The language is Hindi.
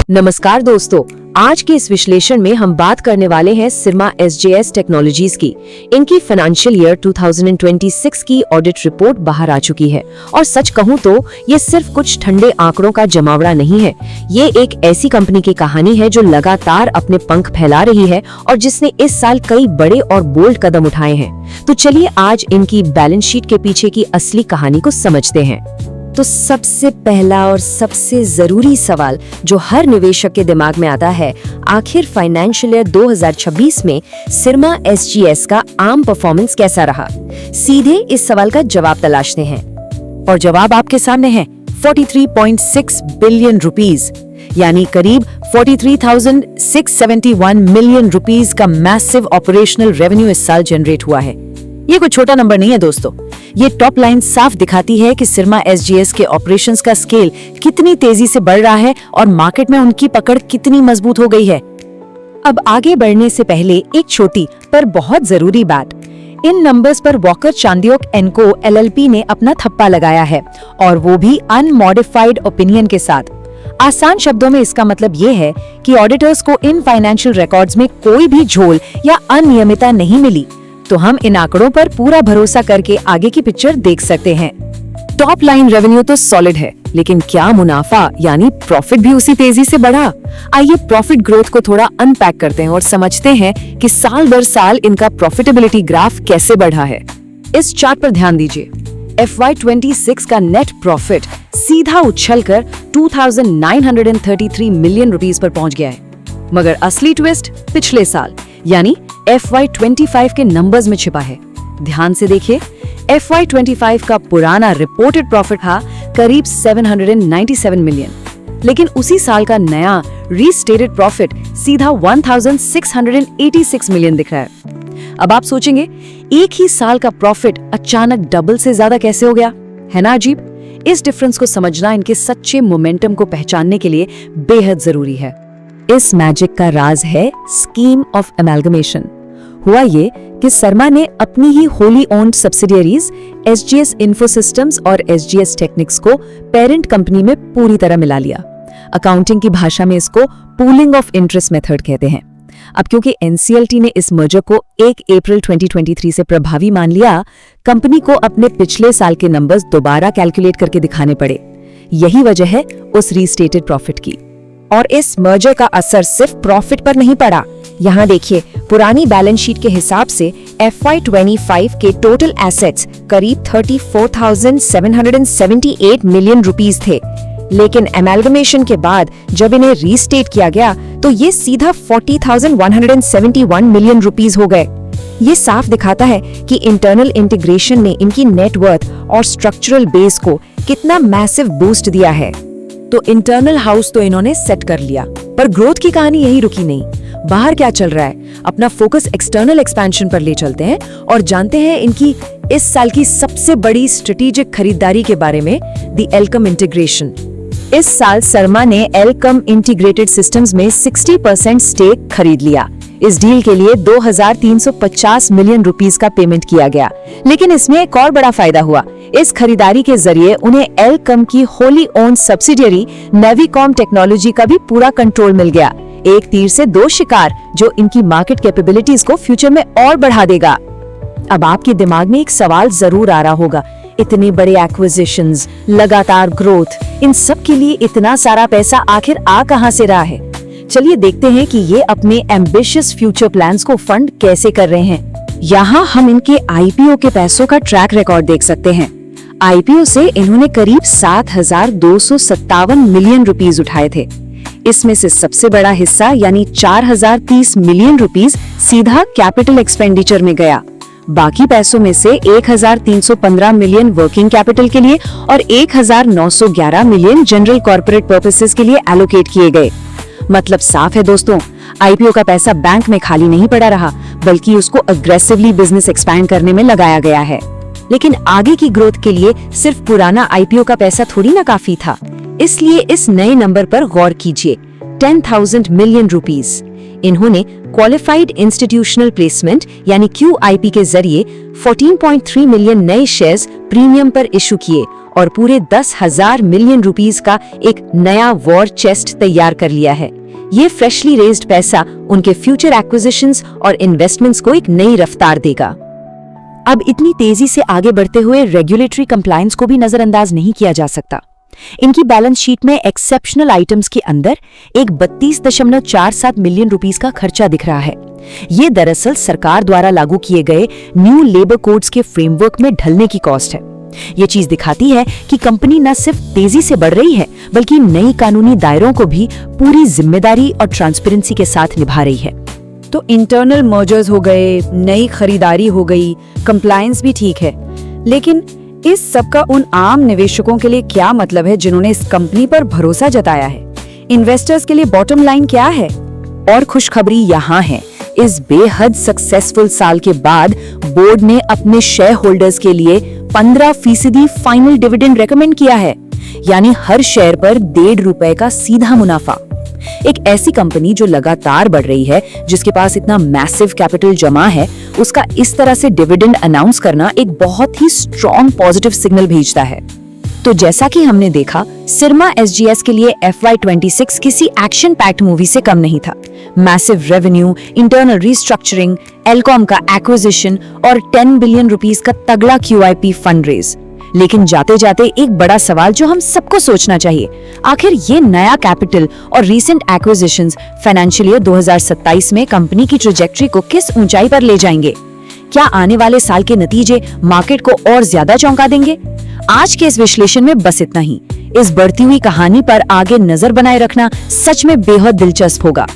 नमस्कार दोस्तों, आज के इस विश्लेषण में हम बात करने वाले हैं सिरमा एसजेएस टेक्नोलॉजीज की। इनकी फाइनेंशियल ईयर 2026 की ऑडिट रिपोर्ट बाहर आ चुकी है और सच कहूं तो ये सिर्फ कुछ ठंडे आंकड़ों का जमावड़ा नहीं है। ये एक ऐसी कंपनी की कहानी है जो लगातार अपने पंख फैला रही है और जिसने इस साल कई बड़े और बोल्ड कदम उठाए हैं। तो चलिए आज इनकी बैलेंस शीट के पीछे की असली कहानी को समझते हैं। तो सबसे पहला और सबसे जरूरी सवाल जो हर निवेशक के दिमाग में आता है, आखिर फाइनेंशियल ईयर 2026 में सिरमा एसजीएस का आम परफॉर्मेंस कैसा रहा? सीधे इस सवाल का जवाब तलाशते हैं और जवाब आपके सामने है। 43.6 बिलियन रुपीस यानी करीब 43,671 मिलियन रुपीस का मैसिव ऑपरेशनल रेवेन्यू इस साल जनरेट हुआ है। ये कोई छोटा नंबर नहीं है दोस्तों। ये टॉप लाइन साफ दिखाती है कि सिरमा एसजीएस के ऑपरेशंस का स्केल कितनी तेजी से बढ़ रहा है और मार्केट में उनकी पकड़ कितनी मजबूत हो गई है। अब आगे बढ़ने से पहले एक छोटी पर बहुत जरूरी बात, इन नंबर्स पर वॉकर चांदियोक एंड को एलएलपी ने अपना थप्पा लगाया है और वो भी अनमॉडिफाइड ओपिनियन के साथ। आसान शब्दों में इसका मतलब ये है कि ऑडिटर्स को इन फाइनेंशियल रिकॉर्ड्स में कोई भी झोल या अनियमितता नहीं मिली, तो हम इन आंकड़ों पर पूरा भरोसा करके आगे की पिक्चर देख सकते हैं। टॉप लाइन रेवेन्यू तो सॉलिड है, लेकिन क्या मुनाफा यानी प्रॉफिट भी उसी तेजी से बढ़ा? आइए प्रॉफिट ग्रोथ को थोड़ा अनपैक करते हैं और समझते हैं कि साल दर साल इनका प्रॉफिटेबिलिटी ग्राफ कैसे बढ़ा है। इस चार्ट पर ध्यान दीजिए। FY26 का नेट प्रॉफिट सीधा उछलकर 2,933 मिलियन रुपीस पर पहुंच गया है, मगर असली ट्विस्ट पिछले साल यानी FY25 के नंबर्स में छिपा है। ध्यान से देखिए, FY25 का पुराना रिपोर्टेड प्रॉफिट था करीब 797 मिलियन, लेकिन उसी साल का नया रीस्टेटेड प्रॉफिट सीधा 1,686 मिलियन दिख रहा है। अब आप सोचेंगे, एक ही साल का प्रॉफिट अचानक डबल से ज्यादा कैसे हो गया? है ना अजीब? इस डिफरेंस को समझना इनके सच्चे मोमेंटम को पहचानने के लिए बेहद जरूरी है। इस मैजिक का राज है स्कीम ऑफ एमैल्गमेशन। हुआ ये कि शर्मा ने अपनी ही wholly owned subsidiaries SGS Infosystems और एसजीएस टेक्निक्स को पेरेंट कंपनी में पूरी तरह मिला लिया। अकाउंटिंग की भाषा में इसको पूलिंग ऑफ इंटरेस्ट मेथड कहते हैं। अब क्योंकि एनसीएलटी ने इस मर्जर को 1 अप्रैल 2023 से प्रभावी मान लिया, कंपनी को अपने पिछले साल के नंबर्स दोबारा कैलकुलेट करके दिखाने पड़े। यही वजह है उस रीस्टेटेड प्रॉफिट की। और इस मर्जर का असर सिर्फ प्रॉफिट पर नहीं पड़ा। यहाँ देखिए, पुरानी बैलेंस शीट के हिसाब से FY25 के टोटल एसेट्स करीब 34,778 मिलियन रुपीस थे, लेकिन एमैल्गमेशन के बाद जब इन्हें रीस्टेट किया गया तो ये सीधा 40,171 मिलियन रुपीस हो गए। ये साफ दिखाता है कि इंटरनल इंटीग्रेशन ने इनकी नेटवर्थ और स्ट्रक्चरल बेस को कितना मैसिव बूस्ट दिया है। तो इंटरनल हाउस तो इन्होंने सेट कर लिया, पर ग्रोथ की कहानी यही रुकी नहीं। बाहर क्या चल रहा है? अपना फोकस एक्सटर्नल एक्सपेंशन पर ले चलते हैं और जानते हैं इनकी इस साल की सबसे बड़ी स्ट्रेटेजिक खरीदारी के बारे में, द एल्कम इंटीग्रेशन। इस साल शर्मा ने एल्कम इंटीग्रेटेड सिस्टम्स में 60% स्टेक खरीद लिया। इस डील के लिए 2,350 मिलियन रुपीस का पेमेंट किया गया, लेकिन इसमें एक और बड़ा फायदा हुआ। इस खरीदारी के जरिए उन्हें एल्कम की होली ओन्ड सब्सिडियरी नेविकॉम टेक्नोलॉजी का भी पूरा कंट्रोल मिल गया। एक तीर से दो शिकार, जो इनकी मार्केट कैपेबिलिटीज को फ्यूचर में और बढ़ा देगा। अब आपके दिमाग में एक सवाल जरूर आ रहा होगा, इतने बड़े एक्विजिशंस, लगातार ग्रोथ, इन सब के लिए इतना सारा पैसा आखिर आ कहां से रहा है? चलिए देखते हैं कि ये अपने एम्बिशियस फ्यूचर प्लान्स को फंड कैसे कर रहे हैं। यहाँ हम इनके आईपीओ के पैसों का ट्रैक रिकॉर्ड देख सकते हैं। आईपीओ से इन्होंने करीब 7,257 मिलियन रुपीस उठाए थे। इसमें से सबसे बड़ा हिस्सा यानी 4,030 मिलियन रुपीस सीधा कैपिटल एक्सपेंडिचर में गया। बाकी पैसों में से 1,315 मिलियन वर्किंग कैपिटल के लिए और 1,911 मिलियन जनरल कॉर्पोरेट पर्पसेस के लिए एलोकेट किए गए। मतलब साफ है दोस्तों, आईपीओ का पैसा बैंक में खाली नहीं पड़ा रहा, बल्कि उसको अग्रेसिवली बिजनेस एक्सपैंड करने में लगाया गया है। लेकिन आगे की ग्रोथ के लिए सिर्फ पुराना आईपीओ का पैसा थोड़ी ना काफी था, इसलिए इस नए नंबर पर गौर कीजिए, 10,000 मिलियन रुपीस। इन्होंने क्वालिफाइड इंस्टीट्यूशनल प्लेसमेंट यानी QIP के जरिए 14.3 मिलियन नए शेयर्स प्रीमियम पर इशू किए और पूरे 10,000 मिलियन रुपीस का एक नया वॉर चेस्ट तैयार कर लिया है। ये फ्रेशली रेज्ड पैसा उनके फ्यूचर एक्विजिशंस और इन्वेस्टमेंट्स को एक नई रफ्तार देगा। अब इतनी तेजी से आगे बढ़ते हुए रेगुलेटरी कंप्लायंस को भी नजरअंदाज नहीं किया जा सकता। इनकी बैलेंस शीट में एक्सेप्शनल आइटम्स के अंदर एक 32.47 मिलियन रुपीस का खर्चा दिख रहा है। ये दरअसल सरकार द्वारा लागू किए गए न्यू लेबर कोड्स के फ्रेमवर्क में ढलने की कॉस्ट है। ये चीज दिखाती है कि कंपनी न सिर्फ तेजी से बढ़ रही है बल्कि नई कानूनी दायरों को भी पूरी जिम्मेदारी और ट्रांसपेरेंसी के साथ निभा रही है। तो इंटरनल मर्जर्स हो गए, नई खरीदारी हो गई, कंप्लायंस भी ठीक है, लेकिन इस सब का उन आम निवेशकों के लिए क्या मतलब है जिन्होंने इस कंपनी पर भरोसा जताया है? इन्वेस्टर्स के लिए बॉटम लाइन क्या है? और खुशखबरी यहाँ है, इस बेहद सक्सेसफुल साल के बाद बोर्ड ने अपने शेयर होल्डर्स के लिए 15% फाइनल डिविडेंड रेकमेंड किया है, यानी हर शेयर पर ₹1.5 का सीधा मुनाफा। एक ऐसी कंपनी जो लगातार बढ़ रही है, जिसके पास इतना मैसिव कैपिटल जमा है, उसका इस तरह से डिविडेंड अनाउंस करना एक बहुत ही स्ट्रॉन्ग पॉजिटिव सिग्नल भेजता है। तो जैसा कि हमने देखा, सिरमा SGS के लिए FY26 किसी एक्शन पैक्ड मूवी से कम नहीं था। मैसिव रेवेन्यू, इंटरनल रिस्ट्रक्चरिंग, एलकॉम का एक्विजिशन और 10 बिलियन रुपीस का तगड़ा QIP फंड रेज। लेकिन जाते जाते एक बड़ा सवाल जो हम सबको सोचना चाहिए, आखिर ये नया कैपिटल और रीसेंट एक्विजिशंस फाइनेंशियल ईयर 2027 में कंपनी की ट्रैजेक्टरी को किस ऊंचाई पर ले जाएंगे? क्या आने वाले साल के नतीजे मार्केट को और ज्यादा चौंका देंगे? आज के इस विश्लेषण में बस इतना ही। इस बढ़ती हुई कहानी पर आगे नजर बनाए रखना सच में बेहद दिलचस्प होगा।